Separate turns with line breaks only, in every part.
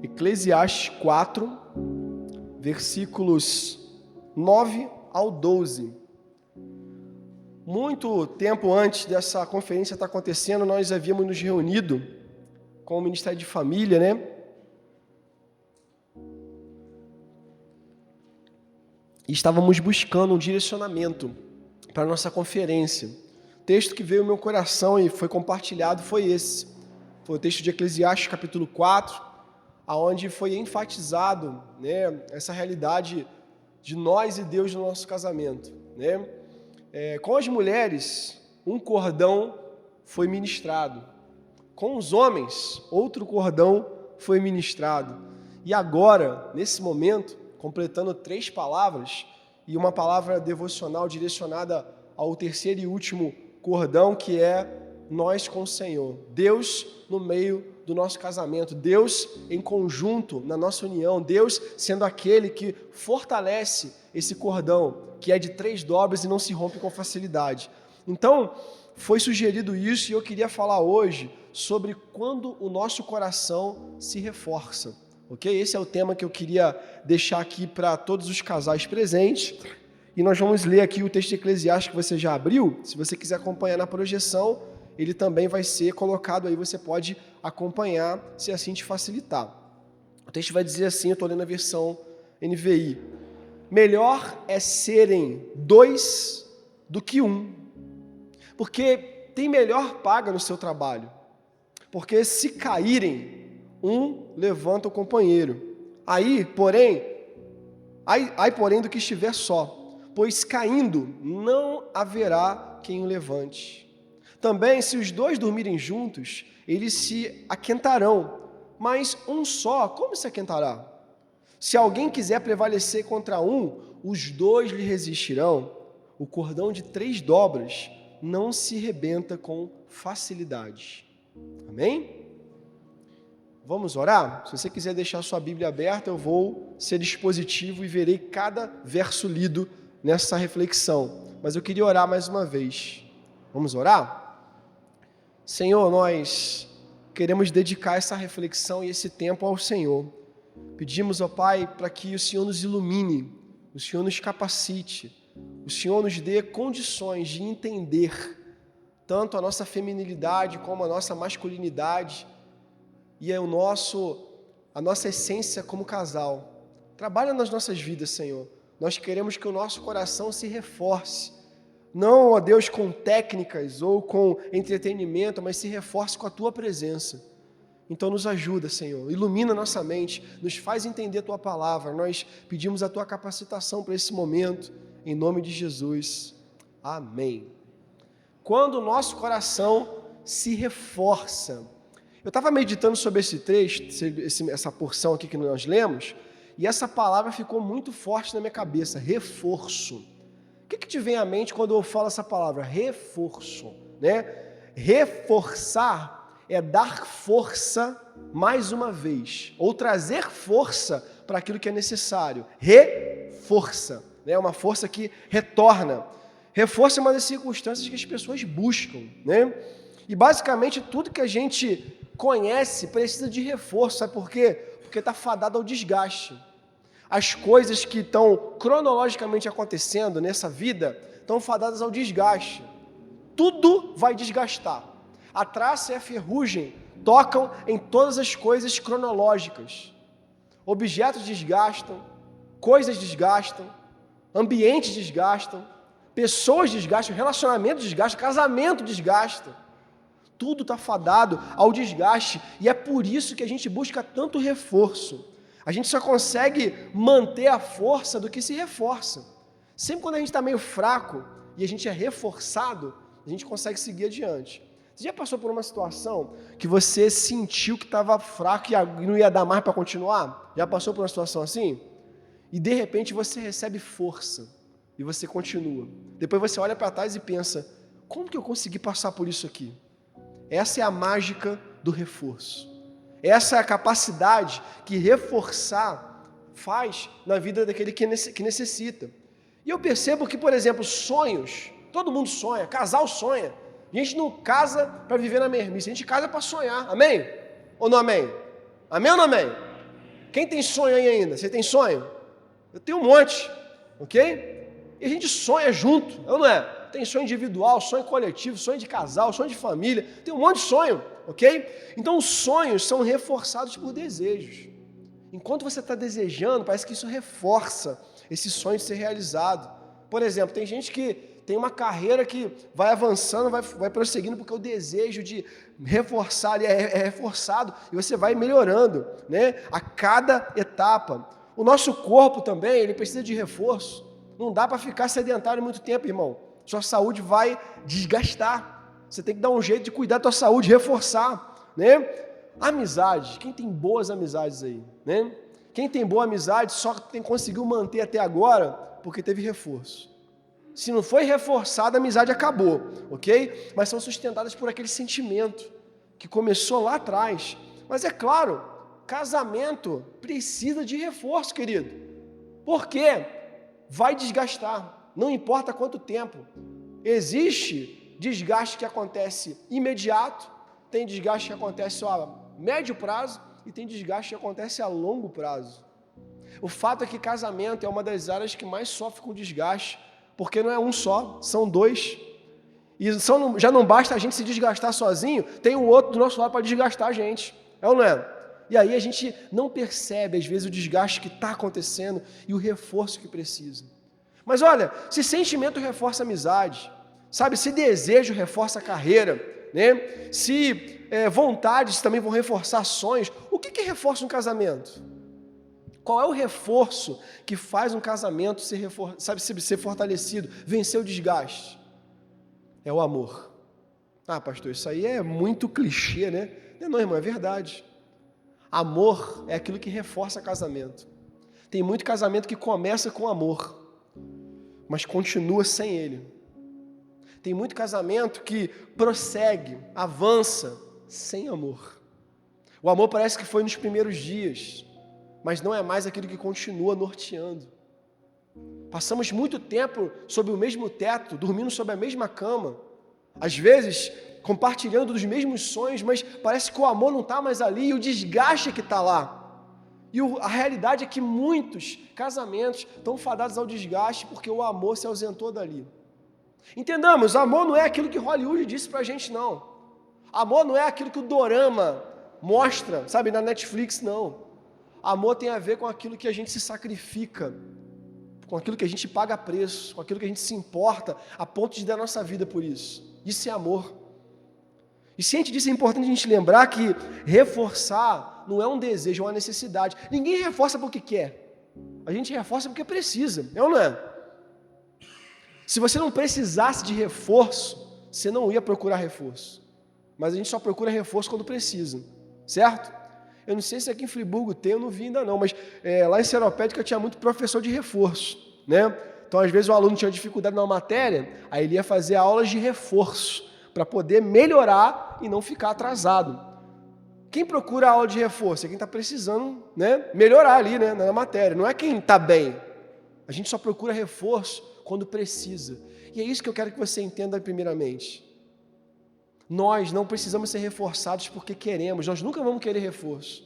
Eclesiastes 4, versículos 9 ao 12. Muito tempo antes dessa conferência estar acontecendo, nós havíamos nos reunido com o Ministério de Família, né? E estávamos buscando um direcionamento para a nossa conferência. O texto que veio ao meu coração e foi compartilhado foi esse. Foi o texto de Eclesiastes, capítulo 4, aonde foi enfatizado, né, essa realidade de nós e Deus no nosso casamento, né? Com as mulheres, um cordão foi ministrado. Com os homens, outro cordão foi ministrado. E agora, nesse momento, completando 3 palavras e uma palavra devocional direcionada ao terceiro e último cordão, que é nós com o Senhor. Deus no meio do nosso casamento, Deus em conjunto na nossa união, Deus sendo aquele que fortalece esse cordão, que é de 3 dobras e não se rompe com facilidade. Então, foi sugerido isso e eu queria falar hoje sobre quando o nosso coração se reforça, ok? Esse é o tema que eu queria deixar aqui para todos os casais presentes. E nós vamos ler aqui o texto de Eclesiastes que você já abriu. Se você quiser acompanhar na projeção, ele também vai ser colocado aí, você pode acompanhar, se assim te facilitar. O texto vai dizer assim, eu estou lendo a versão NVI. Melhor é serem 2 do que 1, porque tem melhor paga no seu trabalho. Porque se caírem, um levanta o companheiro. Aí, porém do que estiver só, pois caindo não haverá quem o levante. Também, se os 2 dormirem juntos, eles se aquentarão, mas um só, como se aquentará? Se alguém quiser prevalecer contra um, os 2 lhe resistirão. O cordão de 3 dobras não se rebenta com facilidade. Amém? Vamos orar? Se você quiser deixar sua Bíblia aberta, eu vou ser dispositivo e verei cada verso lido nessa reflexão. Mas eu queria orar mais uma vez. Vamos orar? Senhor, nós queremos dedicar essa reflexão e esse tempo ao Senhor. Pedimos, ó Pai, para que o Senhor nos ilumine, o Senhor nos capacite, o Senhor nos dê condições de entender tanto a nossa feminilidade como a nossa masculinidade e a nossa essência como casal. Trabalha nas nossas vidas, Senhor. Nós queremos que o nosso coração se reforce. Não, ó Deus, com técnicas ou com entretenimento, mas se reforce com a Tua presença. Então nos ajuda, Senhor, ilumina nossa mente, nos faz entender a Tua palavra. Nós pedimos a Tua capacitação para esse momento, em nome de Jesus. Amém. Quando o nosso coração se reforça. Eu estava meditando sobre esse texto, essa porção aqui que nós lemos, e essa palavra ficou muito forte na minha cabeça, reforço. O que te vem à mente quando eu falo essa palavra? Reforço, né? Reforçar é dar força mais uma vez, ou trazer força para aquilo que é necessário. Reforça, né? Uma força que retorna. Reforço é uma das circunstâncias que as pessoas buscam, né? E basicamente tudo que a gente conhece precisa de reforço, sabe por quê? Porque está fadado ao desgaste. As coisas que estão cronologicamente acontecendo nessa vida estão fadadas ao desgaste. Tudo vai desgastar. A traça e a ferrugem tocam em todas as coisas cronológicas. Objetos desgastam, coisas desgastam, ambientes desgastam, pessoas desgastam, relacionamento desgasta, casamento desgasta. Tudo está fadado ao desgaste e é por isso que a gente busca tanto reforço. A gente só consegue manter a força do que se reforça. Sempre quando a gente está meio fraco e a gente é reforçado, a gente consegue seguir adiante. Você já passou por uma situação que você sentiu que estava fraco e não ia dar mais para continuar? Já passou por uma situação assim? E de repente você recebe força e você continua. Depois você olha para trás e pensa, como que eu consegui passar por isso aqui? Essa é a mágica do reforço. Essa é a capacidade que reforçar faz na vida daquele que necessita. E eu percebo que, por exemplo, sonhos Todo mundo sonha, casal sonha. A gente não casa para viver na mermice, a gente casa para sonhar. Amém? Ou não amém? Amém ou não amém? Quem tem sonho aí ainda? Você tem sonho? Eu tenho um monte, ok? E a gente sonha junto, ou não é? Tem sonho individual, sonho coletivo, sonho de casal, sonho de família, tem um monte de sonho, ok? Então os sonhos são reforçados por desejos. Enquanto você está desejando, parece que isso reforça esse sonho de ser realizado. Por exemplo, tem gente que tem uma carreira que vai avançando, vai prosseguindo, porque o desejo de reforçar é reforçado e você vai melhorando, né? A cada etapa. O nosso corpo também, ele precisa de reforço. Não dá para ficar sedentário muito tempo, irmão. Sua saúde vai desgastar. Você tem que dar um jeito de cuidar da sua saúde, reforçar, né? Amizade. Quem tem boas amizades aí, né? Quem tem boa amizade só conseguiu manter até agora porque teve reforço. Se não foi reforçada, a amizade acabou, ok? Mas são sustentadas por aquele sentimento que começou lá atrás. Mas é claro, casamento precisa de reforço, querido. Por quê? Vai desgastar, não importa quanto tempo. Existe desgaste que acontece imediato, tem desgaste que acontece só a médio prazo e tem desgaste que acontece a longo prazo. O fato é que casamento é uma das áreas que mais sofre com desgaste, porque não é um só, são dois. E já não basta a gente se desgastar sozinho, tem um outro do nosso lado para desgastar a gente. É ou não é? E aí a gente não percebe, às vezes, o desgaste que está acontecendo e o reforço que precisa. Mas olha, se sentimento reforça a amizade, sabe? Se desejo reforça a carreira, né? Se vontades também vão reforçar sonhos, o que reforça um casamento? Qual é o reforço que faz um casamento ser fortalecido, vencer o desgaste? É o amor. Ah, pastor, isso aí é muito clichê, né? Não, irmão, é verdade. Amor é aquilo que reforça casamento. Tem muito casamento que começa com amor, mas continua sem ele. Tem muito casamento que prossegue, avança, sem amor. O amor parece que foi nos primeiros dias, mas não é mais aquilo que continua norteando. Passamos muito tempo sob o mesmo teto, dormindo sob a mesma cama, às vezes compartilhando dos mesmos sonhos, mas parece que o amor não está mais ali e o desgaste que está lá. E a realidade é que muitos casamentos estão fadados ao desgaste porque o amor se ausentou dali. Entendamos, amor não é aquilo que Hollywood disse pra gente, não. Amor não é aquilo que o dorama mostra, sabe, na Netflix, não. Amor tem a ver com aquilo que a gente se sacrifica, com aquilo que a gente paga preço, com aquilo que a gente se importa, a ponto de dar nossa vida por isso. Isso é amor. E ciente disso, é importante a gente lembrar que reforçar não é um desejo, é uma necessidade. Ninguém reforça porque quer. A gente reforça porque precisa, é ou não é? Se você não precisasse de reforço, você não ia procurar reforço. Mas a gente só procura reforço quando precisa, certo? Eu não sei se aqui em Friburgo tem, eu não vi ainda não, mas lá em Seropédica tinha muito professor de reforço, né? Então, às vezes, o aluno tinha dificuldade numa matéria, aí ele ia fazer aulas de reforço, para poder melhorar e não ficar atrasado. Quem procura aula de reforço é quem está precisando, né, melhorar ali, né, na matéria, não é quem está bem. A gente só procura reforço quando precisa. E é isso que eu quero que você entenda primeiramente. Nós não precisamos ser reforçados porque queremos, nós nunca vamos querer reforço.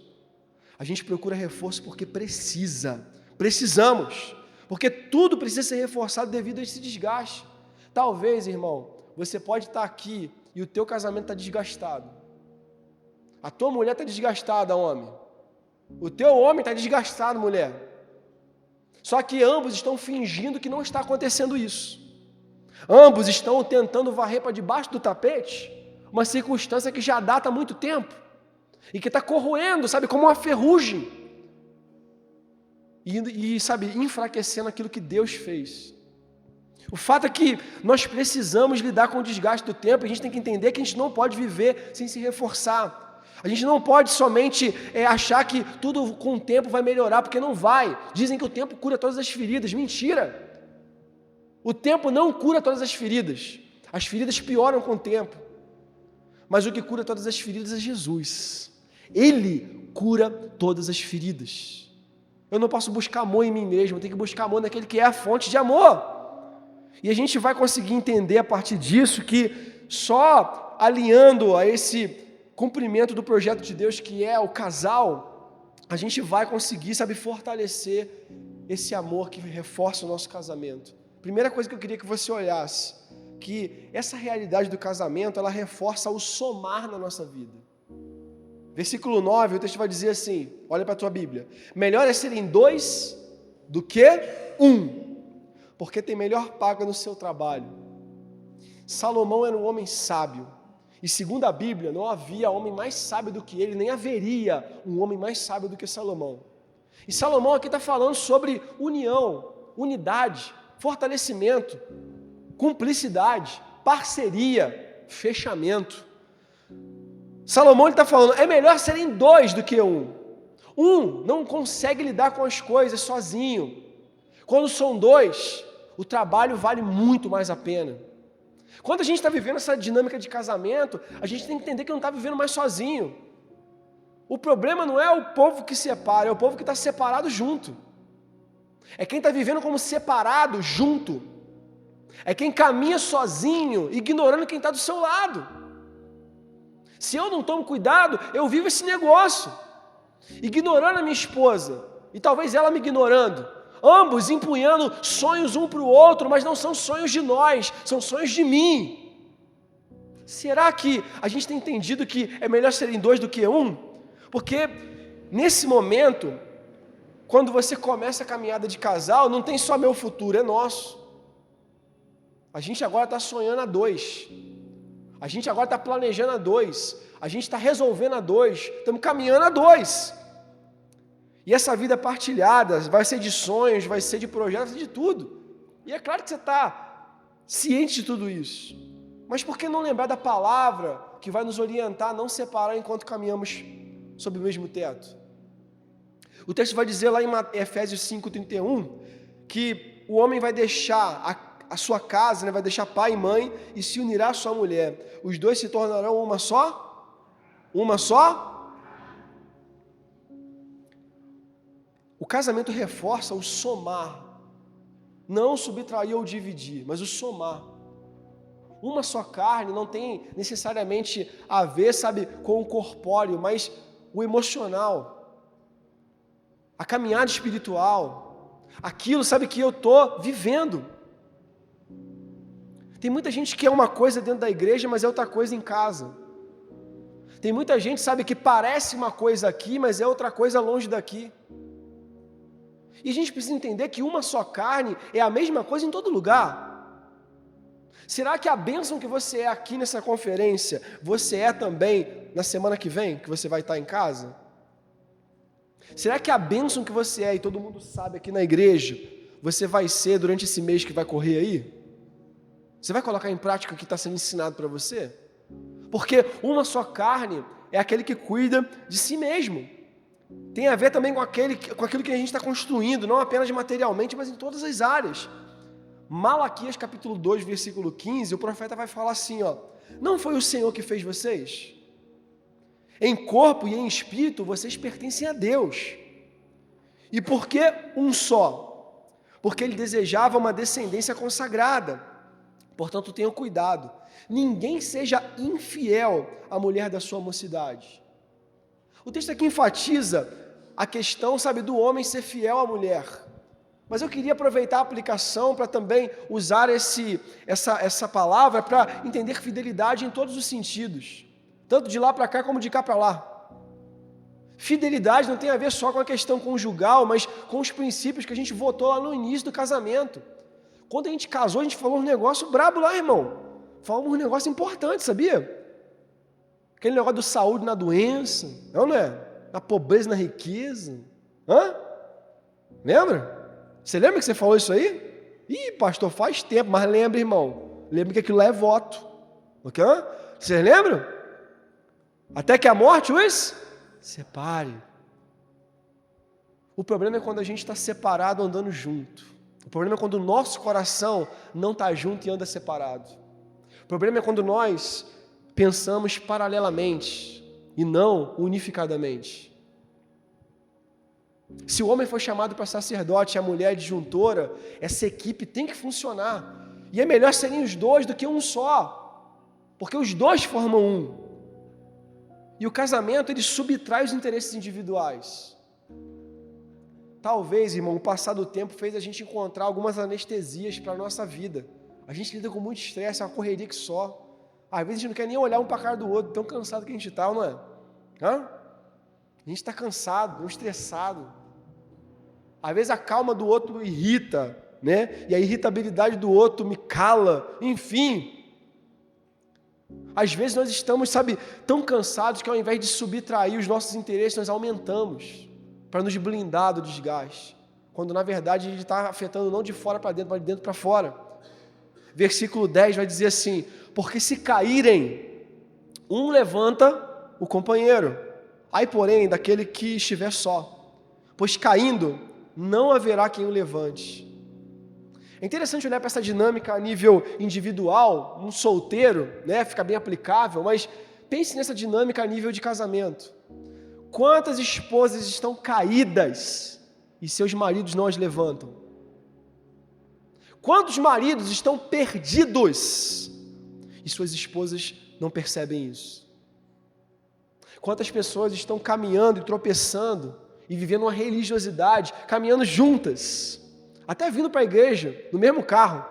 A gente procura reforço porque precisamos, porque tudo precisa ser reforçado devido a esse desgaste. Talvez, irmão, você pode estar aqui e o teu casamento está desgastado. A tua mulher está desgastada, homem. O teu homem está desgastado, mulher. Só que ambos estão fingindo que não está acontecendo isso. Ambos estão tentando varrer para debaixo do tapete uma circunstância que já data há muito tempo e que está corroendo, sabe, como uma ferrugem e sabe, enfraquecendo aquilo que Deus fez. O fato é que nós precisamos lidar com o desgaste do tempo, e a gente tem que entender que a gente não pode viver sem se reforçar. A gente não pode somente achar que tudo com o tempo vai melhorar, porque não vai. Dizem que o tempo cura todas as feridas. Mentira! O tempo não cura todas as feridas. As feridas pioram com o tempo. Mas o que cura todas as feridas é Jesus. Ele cura todas as feridas. Eu não posso buscar amor em mim mesmo, eu tenho que buscar amor naquele que é a fonte de amor. E a gente vai conseguir entender a partir disso que só alinhando a esse cumprimento do projeto de Deus, que é o casal, a gente vai conseguir, fortalecer esse amor que reforça o nosso casamento. Primeira coisa que eu queria que você olhasse, que essa realidade do casamento, ela reforça o somar na nossa vida. Versículo 9, o texto vai dizer assim, olha para a tua Bíblia: melhor é serem dois do que um, porque tem melhor paga no seu trabalho. Salomão era um homem sábio, e segundo a Bíblia, não havia homem mais sábio do que ele, nem haveria um homem mais sábio do que Salomão. E Salomão aqui está falando sobre união, unidade, fortalecimento, cumplicidade, parceria, fechamento. Salomão está falando, é melhor serem dois do que um. Um não consegue lidar com as coisas sozinho. Quando são dois, o trabalho vale muito mais a pena. Quando a gente está vivendo essa dinâmica de casamento, a gente tem que entender que não está vivendo mais sozinho. O problema não é o povo que separa, é o povo que está separado junto. É quem está vivendo como separado junto. É quem caminha sozinho, ignorando quem está do seu lado. Se eu não tomo cuidado, eu vivo esse negócio, ignorando a minha esposa, e talvez ela me ignorando, ambos empunhando sonhos um para o outro, mas não são sonhos de nós, são sonhos de mim. Será que a gente tem entendido que é melhor serem dois do que um? Porque nesse momento, quando você começa a caminhada de casal, não tem só meu futuro, é nosso. A gente agora está sonhando a dois. A gente agora está planejando a dois. A gente está resolvendo a dois. Estamos caminhando a dois. E essa vida partilhada vai ser de sonhos, vai ser de projetos, de tudo. E é claro que você está ciente de tudo isso. Mas por que não lembrar da palavra que vai nos orientar a não separar enquanto caminhamos sob o mesmo teto? O texto vai dizer lá em Efésios 5:31 que o homem vai deixar a sua casa, vai deixar pai e mãe e se unirá à sua mulher. Os dois se tornarão uma só? Uma só? O casamento reforça o somar, não subtrair ou dividir, mas o somar. Uma só carne não tem necessariamente a ver, com o corpóreo, mas o emocional, a caminhada espiritual, aquilo, que eu estou vivendo. Tem muita gente que é uma coisa dentro da igreja, mas é outra coisa em casa. Tem muita gente, que parece uma coisa aqui, mas é outra coisa longe daqui. E a gente precisa entender que uma só carne é a mesma coisa em todo lugar. Será que a bênção que você é aqui nessa conferência, você é também na semana que vem, que você vai estar em casa? Será que a bênção que você é, e todo mundo sabe aqui na igreja, você vai ser durante esse mês que vai correr aí? Você vai colocar em prática o que está sendo ensinado para você? Porque uma só carne é aquele que cuida de si mesmo. Tem a ver também com aquilo que a gente está construindo, não apenas materialmente, mas em todas as áreas. Malaquias capítulo 2, versículo 15, o profeta vai falar assim, não foi o Senhor que fez vocês? Em corpo e em espírito vocês pertencem a Deus. E por que um só? Porque ele desejava uma descendência consagrada. Portanto, tenham cuidado. Ninguém seja infiel à mulher da sua mocidade. O texto aqui enfatiza a questão, do homem ser fiel à mulher. Mas eu queria aproveitar a aplicação para também usar essa palavra para entender fidelidade em todos os sentidos. Tanto de lá para cá como de cá para lá. Fidelidade não tem a ver só com a questão conjugal, mas com os princípios que a gente votou lá no início do casamento. Quando a gente casou, a gente falou um negócio brabo lá, irmão. Falamos um negócio importante, sabia? Aquele negócio do saúde na doença, não é? Na pobreza e na riqueza. Lembra? Você lembra que você falou isso aí? Ih, pastor, faz tempo, mas lembra, irmão. Lembra que aquilo lá é voto. Ok? Vocês lembram? Até que a morte os separe. O problema é quando a gente está separado andando junto. O problema é quando o nosso coração não está junto e anda separado. O problema é quando nós pensamos paralelamente e não unificadamente. Se o homem foi chamado para sacerdote e a mulher disjuntora, essa equipe tem que funcionar. E é melhor serem os dois do que um só, porque os dois formam um. E o casamento, ele subtrai os interesses individuais. Talvez, irmão, o passar do tempo fez a gente encontrar algumas anestesias para a nossa vida. A gente lida com muito estresse, é uma correria que só. Às vezes a gente não quer nem olhar um para a cara do outro, tão cansado que a gente está, não é? A gente está cansado, estressado. Às vezes a calma do outro irrita, né? E a irritabilidade do outro me cala, enfim. Às vezes nós estamos, tão cansados que ao invés de subtrair os nossos interesses, nós aumentamos para nos blindar do desgaste, quando na verdade a gente está afetando não de fora para dentro, mas de dentro para fora. Versículo 10 vai dizer assim: porque se caírem, um levanta o companheiro, aí porém daquele que estiver só, pois caindo não haverá quem o levante. É interessante olhar para essa dinâmica a nível individual, um solteiro, né, fica bem aplicável, mas pense nessa dinâmica a nível de casamento. Quantas esposas estão caídas e seus maridos não as levantam? Quantos maridos estão perdidos e suas esposas não percebem isso? Quantas pessoas estão caminhando e tropeçando e vivendo uma religiosidade, caminhando juntas, até vindo para a igreja, no mesmo carro,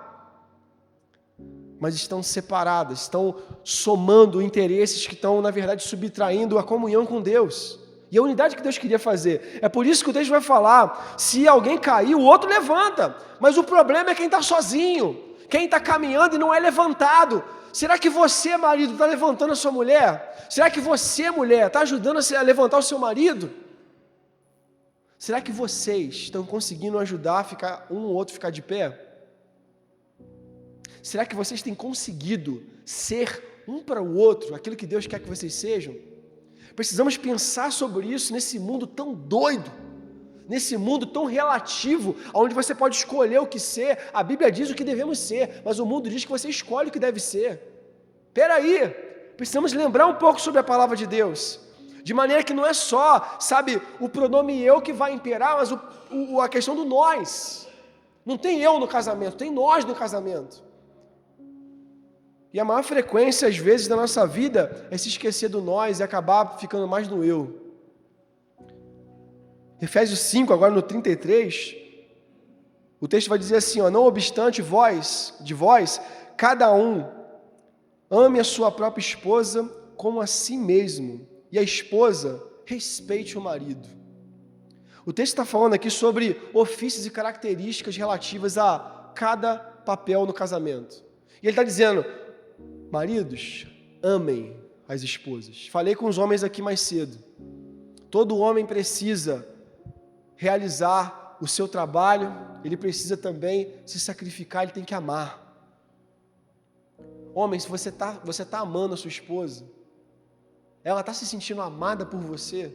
mas estão separadas, estão somando interesses que estão, na verdade, subtraindo a comunhão com Deus e a unidade que Deus queria fazer. É por isso que o texto vai falar: se alguém cair, o outro levanta, mas o problema é quem está sozinho, quem está caminhando e não é levantado. Será que você, marido, está levantando a sua mulher? Será que você, mulher, está ajudando a levantar o seu marido? Será que vocês estão conseguindo ajudar um ou outro ficar de pé? Será que vocês têm conseguido ser um para o outro aquilo que Deus quer que vocês sejam? Precisamos pensar sobre isso nesse mundo tão doido, nesse mundo tão relativo, onde você pode escolher o que ser. A Bíblia diz o que devemos ser, mas o mundo diz que você escolhe o que deve ser. Espera aí, precisamos lembrar um pouco sobre a palavra de Deus, de maneira que não é só, o pronome eu que vai imperar, mas a questão do nós. Não tem eu no casamento, tem nós no casamento. E a maior frequência, às vezes, da nossa vida é se esquecer do nós e acabar ficando mais no eu. Efésios 5, agora no 33, o texto vai dizer assim: não obstante de vós, cada um ame a sua própria esposa como a si mesmo, e a esposa respeite o marido. O texto está falando aqui sobre ofícios e características relativas a cada papel no casamento. E ele está dizendo: maridos, amem as esposas. Falei com os homens aqui mais cedo. Todo homem precisa realizar o seu trabalho, ele precisa também se sacrificar, ele tem que amar. Homem, se você tá amando a sua esposa, ela está se sentindo amada por você,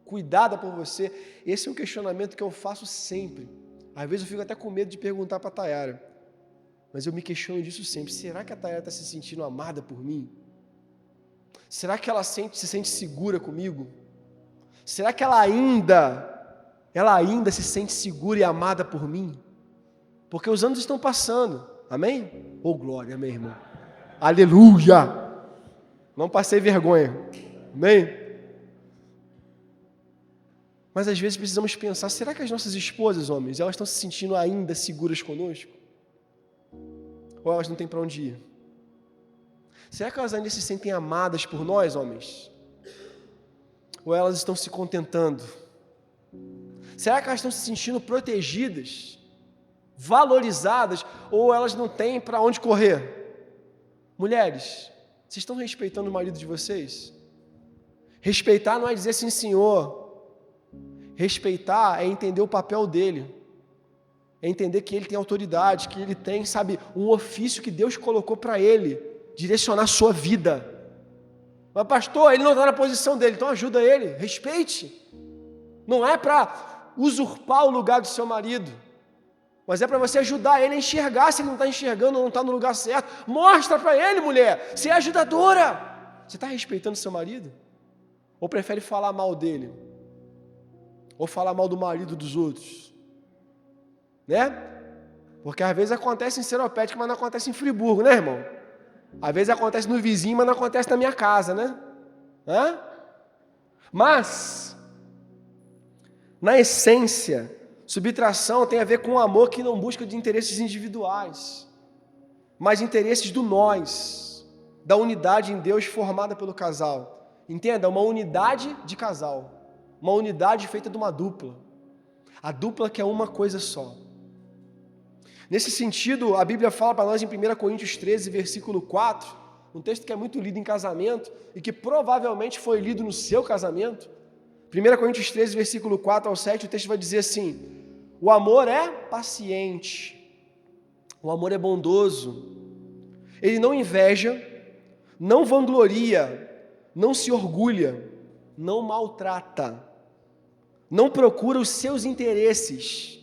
cuidada por você, esse é um questionamento que eu faço sempre. Às vezes eu fico até com medo de perguntar para a Tayara, mas eu me questiono disso sempre. Será que a Tayara está se sentindo amada por mim? Será que ela se sente segura comigo? Será que ela ainda se sente segura e amada por mim? Porque os anos estão passando, amém? Oh, glória, amém, irmão. Aleluia! Não passei vergonha, amém? Mas às vezes precisamos pensar: será que as nossas esposas, homens, elas estão se sentindo ainda seguras conosco? Ou elas não têm para onde ir? Será que elas ainda se sentem amadas por nós, homens? Ou elas estão se contentando? Será que elas estão se sentindo protegidas, valorizadas, ou elas não têm para onde correr? Mulheres, vocês estão respeitando o marido de vocês? Respeitar não é dizer sim, senhor. Respeitar é entender o papel dele. É entender que ele tem autoridade, que ele tem, um ofício que Deus colocou para ele, direcionar a sua vida. Mas pastor, ele não está na posição dele, então ajuda ele, respeite. Não é para usurpar o lugar do seu marido, mas é para você ajudar ele a enxergar se ele não está enxergando ou não está no lugar certo. Mostra para ele, mulher, você é ajudadora. Você está respeitando seu marido? Ou prefere falar mal dele? Ou falar mal do marido dos outros? Né? Porque às vezes acontece em Seropédica, mas não acontece em Friburgo, né, irmão? Às vezes acontece no vizinho, mas não acontece na minha casa, né? Mas, na essência, subtração tem a ver com um amor que não busca de interesses individuais, mas interesses do nós, da unidade em Deus formada pelo casal. Entenda, uma unidade de casal, uma unidade feita de uma dupla. A dupla que é uma coisa só. Nesse sentido, a Bíblia fala para nós em 1 Coríntios 13, versículo 4, um texto que é muito lido em casamento e que provavelmente foi lido no seu casamento. 1 Coríntios 13, versículo 4 ao 7, o texto vai dizer assim: o amor é paciente, o amor é bondoso, ele não inveja, não vangloria, não se orgulha, não maltrata, não procura os seus interesses,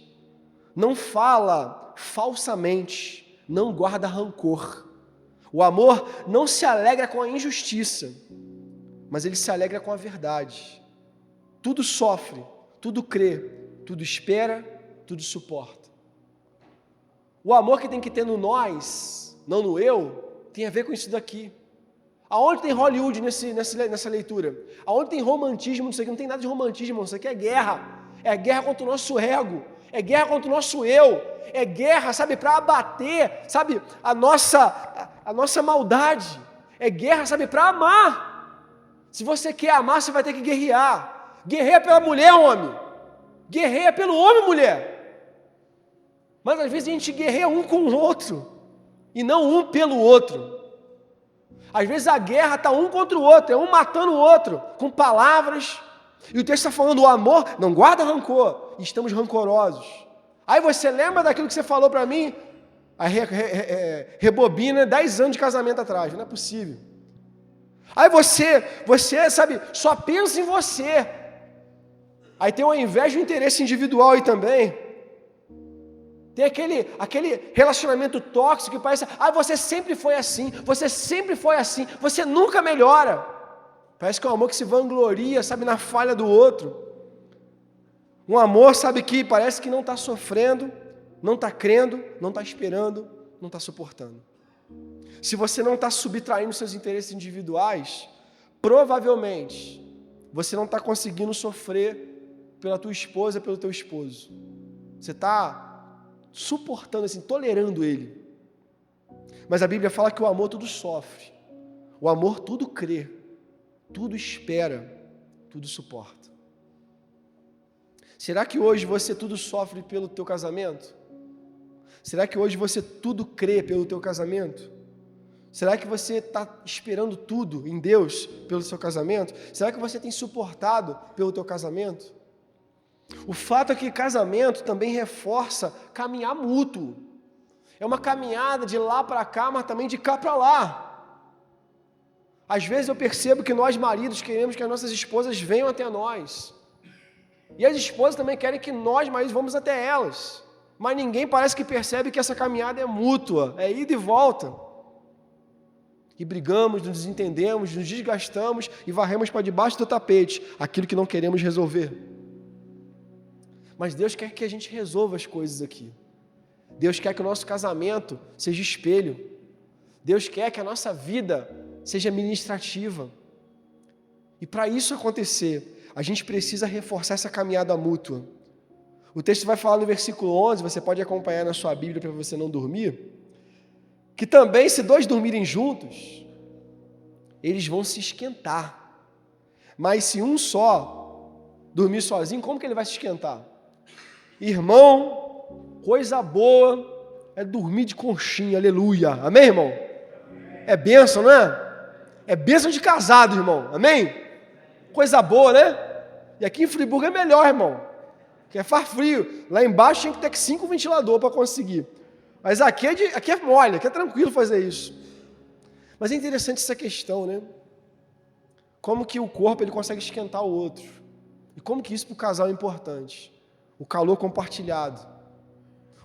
não fala falsamente, não guarda rancor. O amor não se alegra com a injustiça, mas ele se alegra com a verdade. Tudo sofre, tudo crê, tudo espera, tudo suporta. O amor que tem que ter no nós, não no eu, tem a ver com isso daqui. Aonde tem Hollywood nessa leitura? Aonde tem romantismo? Isso aqui não tem nada de romantismo, isso aqui é guerra. É guerra contra o nosso ego, é guerra contra o nosso eu, é guerra, sabe, para abater, sabe, a nossa maldade. É guerra, sabe, para amar. Se você quer amar, você vai ter que guerrear. Guerreia pela mulher, homem. Guerreia pelo homem, mulher. Mas às vezes a gente guerreia um com o outro e não um pelo outro. Às vezes a guerra está um contra o outro, é um matando o outro, com palavras. E o texto está falando, o amor não guarda rancor, estamos rancorosos. Aí você lembra daquilo que você falou para mim? Aí rebobina 10 anos de casamento atrás, não é possível. Aí você, sabe, só pensa em você. Aí tem uma inveja e um interesse individual aí também. Tem aquele relacionamento tóxico que parece, você sempre foi assim, você nunca melhora. Parece que é um amor que se vangloria, sabe, na falha do outro. Um amor, sabe, que parece que não está sofrendo, não está crendo, não está esperando, não está suportando. Se você não está subtraindo seus interesses individuais, provavelmente você não está conseguindo sofrer pela tua esposa, pelo teu esposo. Você está suportando, assim, tolerando ele. Mas a Bíblia fala que o amor tudo sofre, o amor tudo crê, tudo espera, tudo suporta. Será que hoje você tudo sofre pelo teu casamento? Será que hoje você tudo crê pelo teu casamento? Será que você está esperando tudo em Deus pelo seu casamento? Será que você tem suportado pelo teu casamento? O fato é que casamento também reforça caminhar mútuo. É uma caminhada de lá para cá, mas também de cá para lá. Às vezes eu percebo que nós maridos queremos que as nossas esposas venham até nós. E as esposas também querem que nós maridos vamos até elas. Mas ninguém parece que percebe que essa caminhada é mútua, é ida e volta. E brigamos, nos desentendemos, nos desgastamos e varremos para debaixo do tapete aquilo que não queremos resolver. Mas Deus quer que a gente resolva as coisas aqui. Deus quer que o nosso casamento seja espelho. Deus quer que a nossa vida seja ministrativa. E para isso acontecer, a gente precisa reforçar essa caminhada mútua. O texto vai falar no versículo 11, você pode acompanhar na sua Bíblia para você não dormir, que também se dois dormirem juntos, eles vão se esquentar. Mas se um só dormir sozinho, como que ele vai se esquentar? Irmão, coisa boa é dormir de conchinha, aleluia. Amém, irmão? É bênção, não é? É bênção de casado, irmão. Amém? Coisa boa, né? E aqui em Friburgo é melhor, irmão. Que faz frio. Lá embaixo tinha que ter 5 ventiladores para conseguir. Mas aqui é mole, aqui é tranquilo fazer isso. Mas é interessante essa questão, né? Como que o corpo ele consegue esquentar o outro. E como que isso para o casal é importante. O calor compartilhado.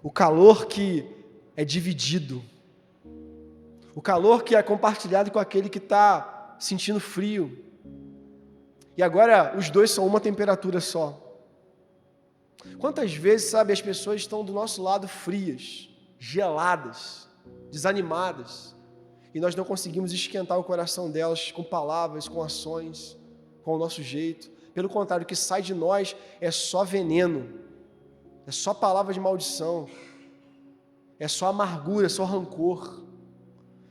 O calor que é dividido. O calor que é compartilhado com aquele que está sentindo frio. E agora os dois são uma temperatura só. Quantas vezes, sabe, as pessoas estão do nosso lado frias. geladas, desanimadas, e nós não conseguimos esquentar o coração delas com palavras, com ações, com o nosso jeito. Pelo contrário, o que sai de nós é só veneno, é só palavra de maldição, é só amargura, é só rancor.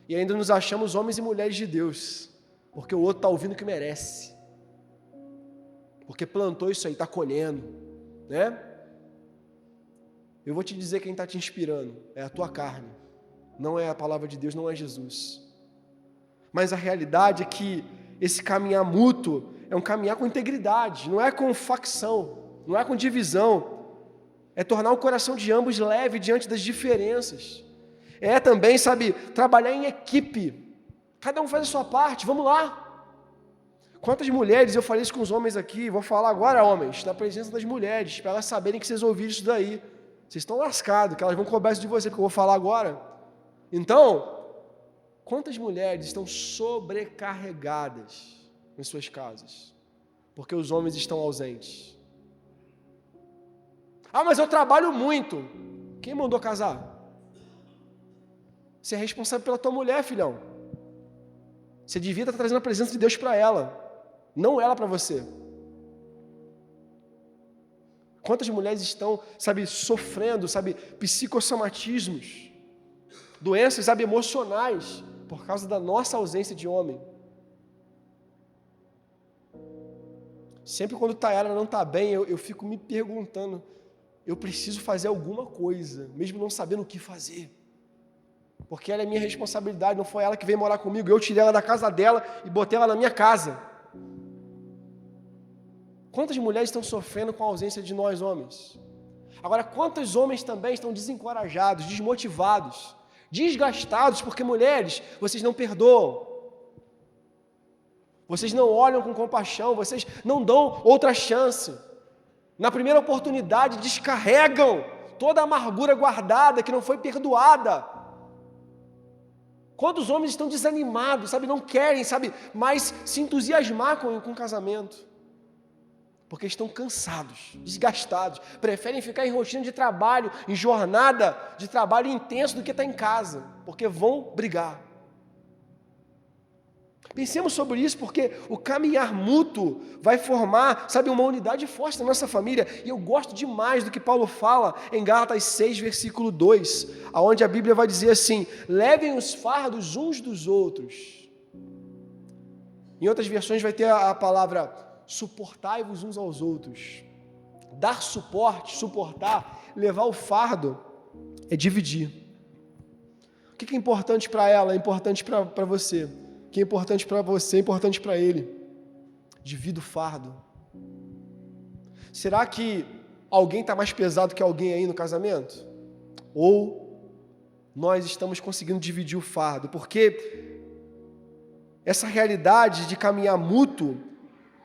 E ainda nos achamos homens e mulheres de Deus, porque o outro está ouvindo o que merece, porque plantou isso aí, está colhendo, né? Eu vou te dizer quem está te inspirando, é a tua carne, não é a palavra de Deus, não é Jesus. Mas a realidade é que esse caminhar mútuo é um caminhar com integridade, não é com facção, não é com divisão, é tornar o coração de ambos leve diante das diferenças. É também, trabalhar em equipe. Cada um faz a sua parte, vamos lá. Quantas mulheres, eu falei isso com os homens aqui, vou falar agora, homens, na presença das mulheres, para elas saberem que vocês ouviram isso daí. Vocês estão lascados, que elas vão cobrar isso de você, porque eu vou falar agora. Então, quantas mulheres estão sobrecarregadas em suas casas? Porque os homens estão ausentes. Ah, mas eu trabalho muito. Quem mandou casar? Você é responsável pela tua mulher, filhão. Você devia estar trazendo a presença de Deus para ela, não ela para você. Quantas mulheres estão, sofrendo, psicossomatismos, doenças, emocionais, por causa da nossa ausência de homem. Sempre quando Tayara não está bem, eu fico me perguntando, eu preciso fazer alguma coisa, mesmo não sabendo o que fazer. Porque ela é minha responsabilidade, não foi ela que veio morar comigo, eu tirei ela da casa dela e botei ela na minha casa. Quantas mulheres estão sofrendo com a ausência de nós homens? Agora, quantos homens também estão desencorajados, desmotivados, desgastados, porque mulheres, vocês não perdoam, vocês não olham com compaixão, vocês não dão outra chance. Na primeira oportunidade, descarregam toda a amargura guardada, que não foi perdoada. Quantos homens estão desanimados, não querem, mais se entusiasmar com o casamento? Porque estão cansados, desgastados, preferem ficar em rotina de trabalho, em jornada de trabalho intenso do que estar em casa, porque vão brigar. Pensemos sobre isso, porque o caminhar mútuo vai formar, uma unidade forte na nossa família. E eu gosto demais do que Paulo fala em Gálatas 6, versículo 2, onde a Bíblia vai dizer assim: levem os fardos uns dos outros. Em outras versões vai ter a palavra suportai-vos uns aos outros. Dar suporte, suportar, levar o fardo é dividir. O que é importante para ela, é importante para você. O que é importante para você, é importante para ele. Divida o fardo. Será que alguém está mais pesado que alguém aí no casamento? Ou nós estamos conseguindo dividir o fardo? Porque essa realidade de caminhar mútuo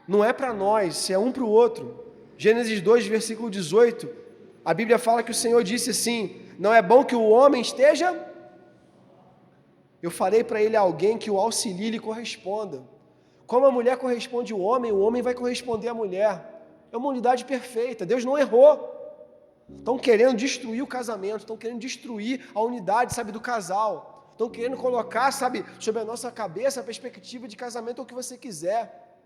não é para nós, é um para o outro. Gênesis 2, versículo 18, a Bíblia fala que o Senhor disse assim: não é bom que o homem esteja... Eu farei para ele alguém que o auxilie e lhe corresponda. Como a mulher corresponde ao homem, o homem vai corresponder à mulher. É uma unidade perfeita, Deus não errou. Estão querendo destruir o casamento, estão querendo destruir a unidade, do casal. Estão querendo colocar, sobre a nossa cabeça a perspectiva de casamento é o que você quiser.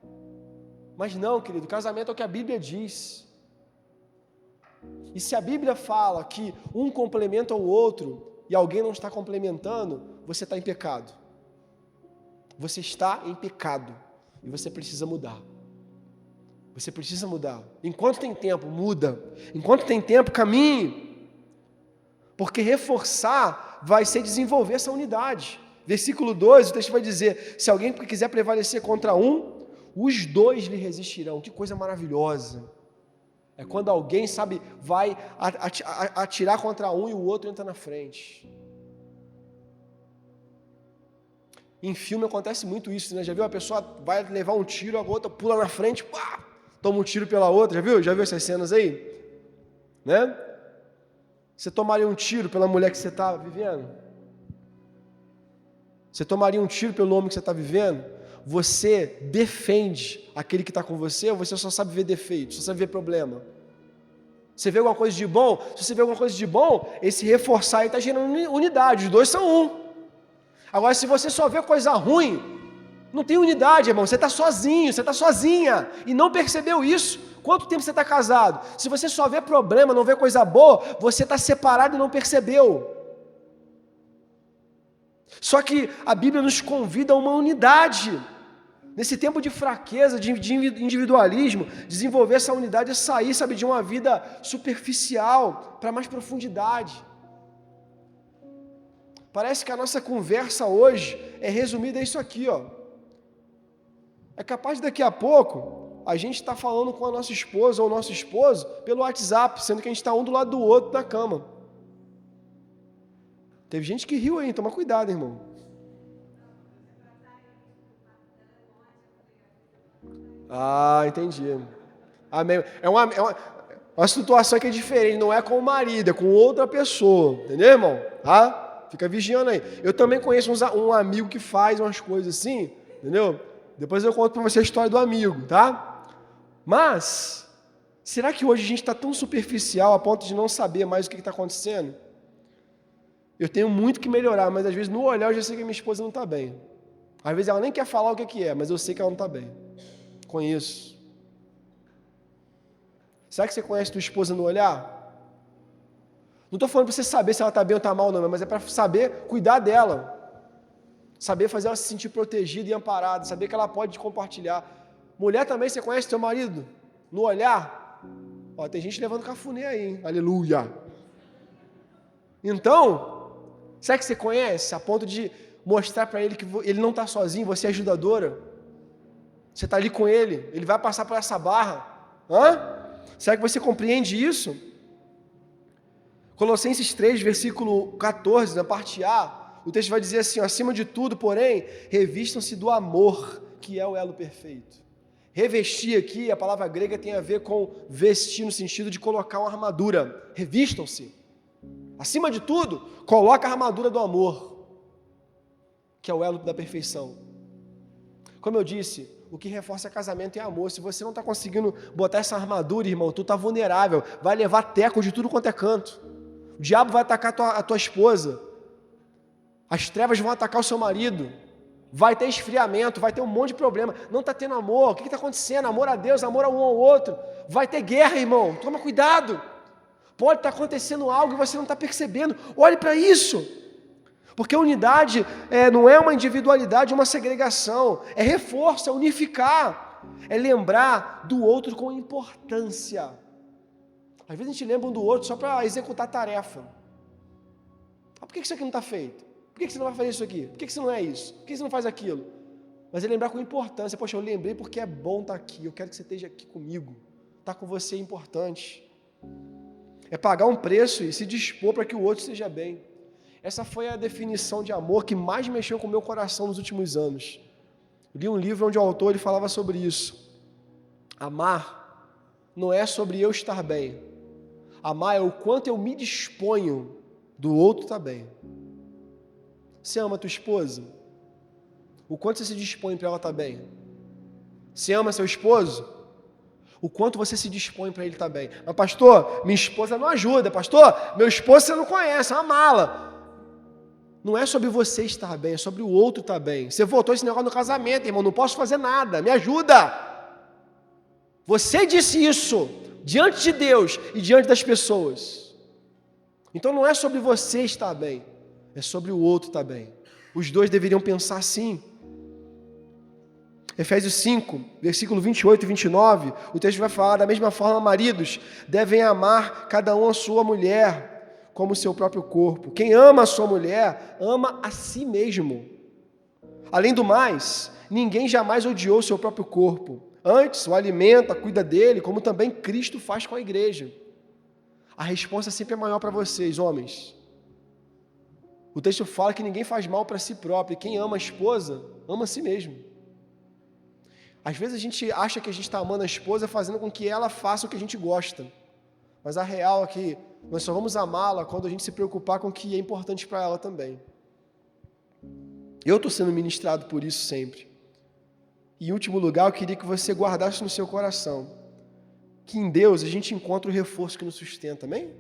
Mas não, querido, casamento é o que a Bíblia diz. E se a Bíblia fala que um complementa o outro e alguém não está complementando, você está em pecado. Você está em pecado e você precisa mudar. Você precisa mudar. Enquanto tem tempo, muda. Enquanto tem tempo, caminhe. Porque reforçar vai ser desenvolver essa unidade. Versículo 12, o texto vai dizer: se alguém quiser prevalecer contra um, os dois lhe resistirão. Que coisa maravilhosa. É quando alguém, vai atirar contra um e o outro entra na frente. Em filme acontece muito isso, né? Já viu? A pessoa vai levar um tiro, a outra pula na frente, pá, toma um tiro pela outra. Já viu? Já viu essas cenas aí? Né? Você tomaria um tiro pela mulher que você está vivendo? Você tomaria um tiro pelo homem que você está vivendo? Você defende aquele que está com você ou você só sabe ver defeito, só sabe ver problema? Você vê alguma coisa de bom? Se você vê alguma coisa de bom, esse reforçar aí está gerando unidade. Os dois são um. Agora, se você só vê coisa ruim, não tem unidade, irmão. Você está sozinho, você está sozinha. E não percebeu isso. Quanto tempo você está casado? Se você só vê problema, não vê coisa boa, você está separado e não percebeu. Só que a Bíblia nos convida a uma unidade. Nesse tempo de fraqueza, de individualismo, desenvolver essa unidade é sair, sabe, de uma vida superficial para mais profundidade. Parece que a nossa conversa hoje é resumida a isso aqui, ó. É capaz de daqui a pouco a gente estar falando com a nossa esposa ou o nosso esposo pelo WhatsApp, sendo que a gente está um do lado do outro na cama. Teve gente que riu aí, toma cuidado, irmão. Ah, entendi. Amém. É uma situação que é diferente, não é com o marido, é com outra pessoa, entendeu, irmão? Tá? Fica vigiando aí. Eu também conheço um amigo que faz umas coisas assim, entendeu? Depois eu conto para você a história do amigo, tá? Mas, será que hoje a gente está tão superficial a ponto de não saber mais o que está acontecendo? Eu tenho muito que melhorar, mas às vezes no olhar eu já sei que a minha esposa não está bem. Às vezes ela nem quer falar o que é, mas eu sei que ela não está bem. Conheço. Será que você conhece tua esposa no olhar? Não estou falando para você saber se ela está bem ou está mal, não, mas é para saber cuidar dela. Saber fazer ela se sentir protegida e amparada, saber que ela pode compartilhar. Mulher também, você conhece teu marido? No olhar? Ó, tem gente levando cafuné aí, hein? Aleluia! Então, será que você conhece a ponto de mostrar para ele que ele não está sozinho, você é ajudadora? Você está ali com ele, ele vai passar por essa barra. Será que você compreende isso? Colossenses 3, versículo 14, na parte A, o texto vai dizer assim, ó, acima de tudo, porém, revistam-se do amor, que é o elo perfeito. Revestir aqui, a palavra grega tem a ver com vestir, no sentido de colocar uma armadura. Revistam-se. Acima de tudo, coloca a armadura do amor, que é o elo da perfeição. Como eu disse, o que reforça casamento é amor. Se você não está conseguindo botar essa armadura, irmão, tu está vulnerável, vai levar teco de tudo quanto é canto. O diabo vai atacar a tua esposa, as trevas vão atacar o seu marido, vai ter esfriamento, vai ter um monte de problema, não está tendo amor, o que está acontecendo? Amor a Deus, amor a um ao outro, vai ter guerra, irmão, toma cuidado, pode estar acontecendo algo e você não está percebendo, olhe para isso. Porque unidade não é uma individualidade, é uma segregação, é reforço, é unificar, é lembrar do outro com importância. Às vezes a gente lembra um do outro só para executar a tarefa. Por que isso aqui não está feito? Por que você não vai fazer isso aqui? Por que você não é isso? Por que você não faz aquilo? Mas é lembrar com importância. Poxa, eu lembrei porque é bom estar aqui, eu quero que você esteja aqui comigo. Estar com você é importante. É pagar um preço e se dispor para que o outro esteja bem. Essa foi a definição de amor que mais mexeu com o meu coração nos últimos anos. Eu li um livro onde o autor ele falava sobre isso. Amar não é sobre eu estar bem. Amar é o quanto eu me disponho do outro estar bem. Você ama a tua esposa? O quanto você se dispõe para ela estar bem? Você ama seu esposo? O quanto você se dispõe para ele estar bem? Mas pastor, minha esposa não ajuda. Pastor, meu esposo você não conhece, é uma mala. Não é sobre você estar bem, é sobre o outro estar bem. Você voltou esse negócio no casamento, irmão, não posso fazer nada, me ajuda. Você disse isso diante de Deus e diante das pessoas. Então não é sobre você estar bem, é sobre o outro estar bem. Os dois deveriam pensar assim. Efésios 5, versículo 28 e 29, o texto vai falar da mesma forma, maridos, devem amar cada um a sua mulher, como o seu próprio corpo. Quem ama a sua mulher, ama a si mesmo. Além do mais, ninguém jamais odiou o seu próprio corpo. Antes, o alimenta, cuida dele, como também Cristo faz com a igreja. A resposta sempre é maior para vocês, homens. O texto fala que ninguém faz mal para si próprio. E quem ama a esposa, ama a si mesmo. Às vezes a gente acha que a gente está amando a esposa fazendo com que ela faça o que a gente gosta. Mas a real é que nós só vamos amá-la quando a gente se preocupar com o que é importante para ela também. Eu estou sendo ministrado por isso sempre. E em último lugar, eu queria que você guardasse no seu coração que em Deus a gente encontra o reforço que nos sustenta, amém?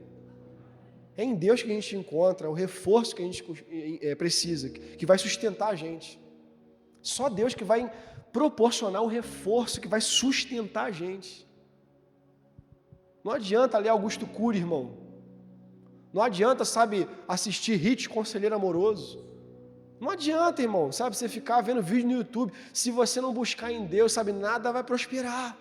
É em Deus que a gente encontra o reforço que a gente precisa, que vai sustentar a gente. Só Deus que vai proporcionar o reforço que vai sustentar a gente. Não adianta ler Augusto Cury, irmão. Não adianta, sabe, assistir Hit Conselheiro Amoroso. Não adianta, irmão, sabe, você ficar vendo vídeo no YouTube. Se você não buscar em Deus, sabe, nada vai prosperar.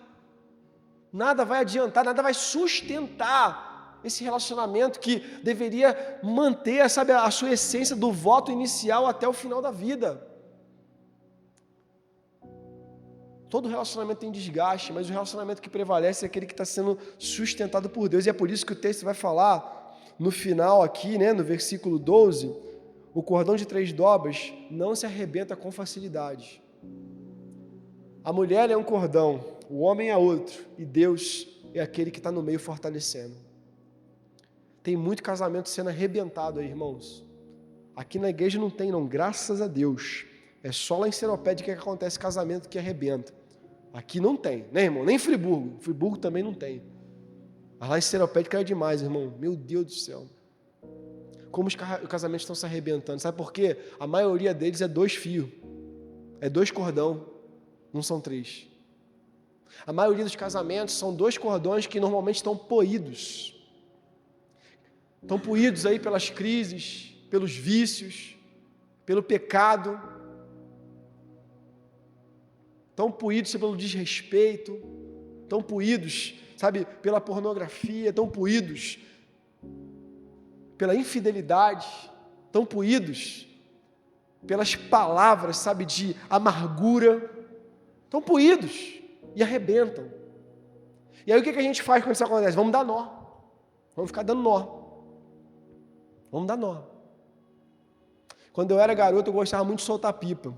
Nada vai adiantar, nada vai sustentar esse relacionamento que deveria manter, sabe, a sua essência do voto inicial até o final da vida. Todo relacionamento tem desgaste, mas o relacionamento que prevalece é aquele que está sendo sustentado por Deus. E é por isso que o texto vai falar, no final aqui, né, no versículo 12, o cordão de 3 dobras não se arrebenta com facilidade. A mulher é um cordão, o homem é outro, e Deus é aquele que está no meio fortalecendo. Tem muito casamento sendo arrebentado aí, irmãos. Aqui na igreja não tem, não, graças a Deus. É só lá em Seropédica que acontece casamento que arrebenta. Aqui não tem, né, irmão? Nem em Friburgo. Friburgo também não tem. Mas lá em Seropédica é demais, irmão. Meu Deus do céu. Como os casamentos estão se arrebentando. Sabe por quê? A maioria deles é 2 fios. É 2 cordão. Não são 3. A maioria dos casamentos são 2 cordões que normalmente estão poídos. Estão poídos aí pelas crises, pelos vícios, pelo pecado. Estão poídos pelo desrespeito. Estão poídos, sabe, pela pornografia. Estão poídos pela infidelidade. Estão poídos pelas palavras, sabe, de amargura. Estão poídos e arrebentam. E aí o que a gente faz quando isso acontece? Vamos dar nó. Vamos ficar dando nó. Vamos dar nó. Quando eu era garoto, eu gostava muito de soltar pipa.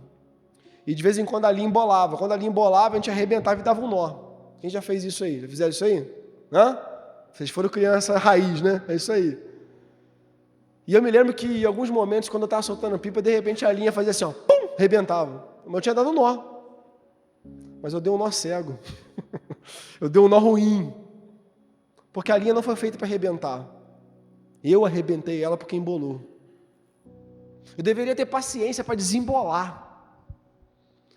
E de vez em quando a linha embolava. Quando a linha embolava, a gente arrebentava e dava um nó. Quem já fez isso aí? Já fizeram isso aí? Hã? Vocês foram criança raiz, né? É isso aí. E eu me lembro que em alguns momentos, quando eu estava soltando pipa, de repente a linha fazia assim, ó, pum, arrebentava. Eu tinha dado um nó. Mas eu dei um nó cego. Eu dei um nó ruim. Porque a linha não foi feita para arrebentar. Eu arrebentei ela porque embolou. Eu deveria ter paciência para desembolar.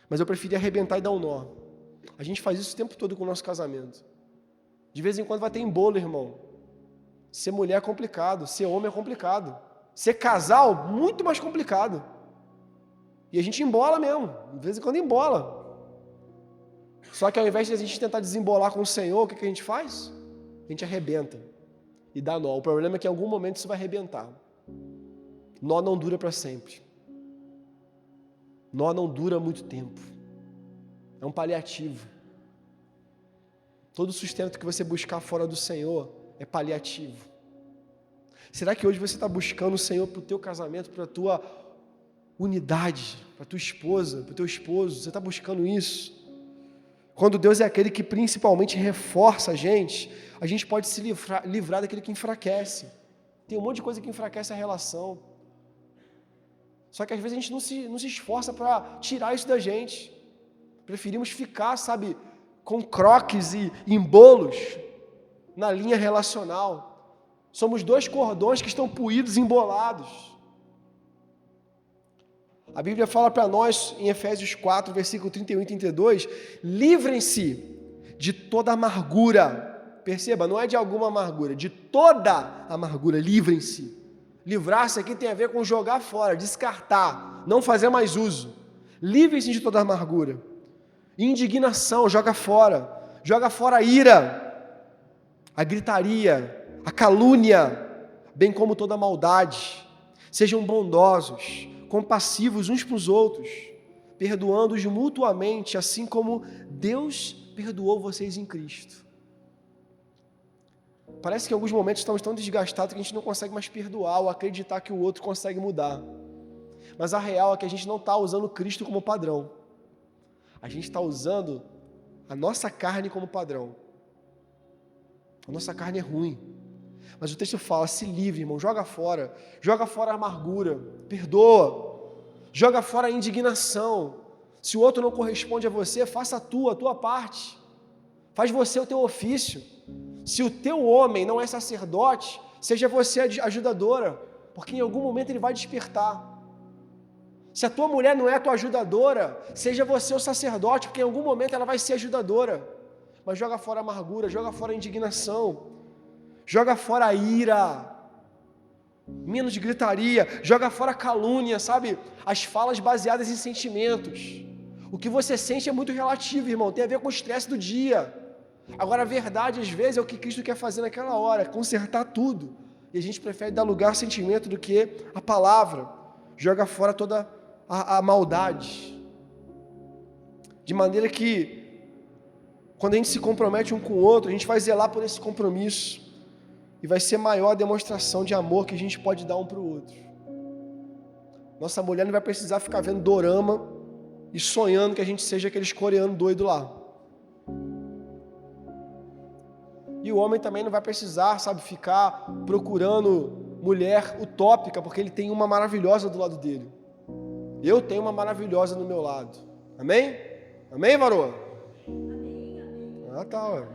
Mas eu preferi arrebentar e dar um nó. A gente faz isso o tempo todo com o nosso casamento. De vez em quando vai ter embolo, irmão. Ser mulher é complicado, ser homem é complicado. Ser casal, muito mais complicado. E a gente embola mesmo. De vez em quando embola. Só que ao invés de a gente tentar desembolar com o Senhor, o que a gente faz? A gente arrebenta e dá nó. O problema é que em algum momento isso vai arrebentar. Nó não dura para sempre. Nó não dura muito tempo. É um paliativo. Todo sustento que você buscar fora do Senhor é paliativo. Será que hoje você está buscando o Senhor para o teu casamento, para a tua unidade, para a tua esposa, para o teu esposo? Você está buscando isso? Quando Deus é aquele que principalmente reforça a gente pode se livrar daquele que enfraquece. Tem um monte de coisa que enfraquece a relação. Só que às vezes a gente não se esforça para tirar isso da gente. Preferimos ficar, sabe, com croques e embolos na linha relacional. Somos 2 cordões que estão poídos e embolados. A Bíblia fala para nós, em Efésios 4, versículo 31 e 32, livrem-se de toda amargura. Perceba, não é de alguma amargura, de toda amargura, livrem-se. Livrar-se aqui tem a ver com jogar fora, descartar, não fazer mais uso. Livrem-se de toda amargura. Indignação, joga fora a ira, a gritaria, a calúnia, bem como toda maldade. Sejam bondosos, compassivos uns para os outros, perdoando-os mutuamente, assim como Deus perdoou vocês em Cristo. Parece que em alguns momentos estamos tão desgastados que a gente não consegue mais perdoar ou acreditar que o outro consegue mudar. Mas a real é que a gente não está usando Cristo como padrão. A gente está usando a nossa carne como padrão. A nossa carne é ruim. Mas o texto fala, se livre, irmão, joga fora a amargura, perdoa, joga fora a indignação. Se o outro não corresponde a você, faça a tua parte, faz você o teu ofício, Se o teu homem não é sacerdote, seja você a ajudadora, porque em algum momento ele vai despertar. Se a tua mulher não é a tua ajudadora, seja você o sacerdote, porque em algum momento ela vai ser ajudadora. Mas joga fora a amargura, joga fora a indignação, joga fora a ira, menos gritaria, joga fora a calúnia, sabe? As falas baseadas em sentimentos. O que você sente é muito relativo, irmão, tem a ver com o estresse do dia. Agora a verdade, às vezes, é o que Cristo quer fazer naquela hora, consertar tudo. E a gente prefere dar lugar ao sentimento do que a palavra. Joga fora toda a maldade. De maneira que, quando a gente se compromete um com o outro, a gente vai zelar por esse compromisso. E vai ser maior a demonstração de amor que a gente pode dar um para o outro. Nossa mulher não vai precisar ficar vendo dorama e sonhando que a gente seja aqueles coreanos doidos lá. E o homem também não vai precisar, sabe, ficar procurando mulher utópica, porque ele tem uma maravilhosa do lado dele. Eu tenho uma maravilhosa do meu lado. Amém? Amém, varoa? Amém, amém. Ah, tá, ué.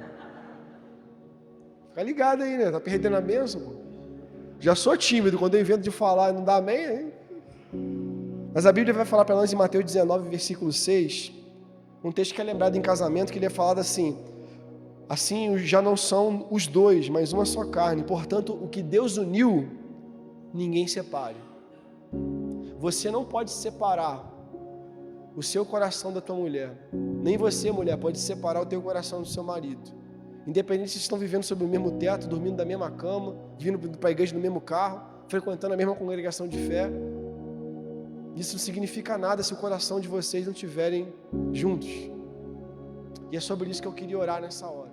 Fica ligado aí, né? Tá perdendo a bênção, pô. Já sou tímido, quando eu invento de falar e não dá amém, hein? Mas a Bíblia vai falar para nós em Mateus 19, versículo 6, um texto que é lembrado em casamento, que ele é falado assim: assim já não são os dois, mas uma só carne. Portanto, o que Deus uniu, ninguém separe. Você não pode separar o seu coração da tua mulher. Nem você, mulher, pode separar o teu coração do seu marido. Independente se estão vivendo sob o mesmo teto, dormindo da mesma cama, vindo para a igreja no mesmo carro, frequentando a mesma congregação de fé. Isso não significa nada se o coração de vocês não estiverem juntos. E é sobre isso que eu queria orar nessa hora.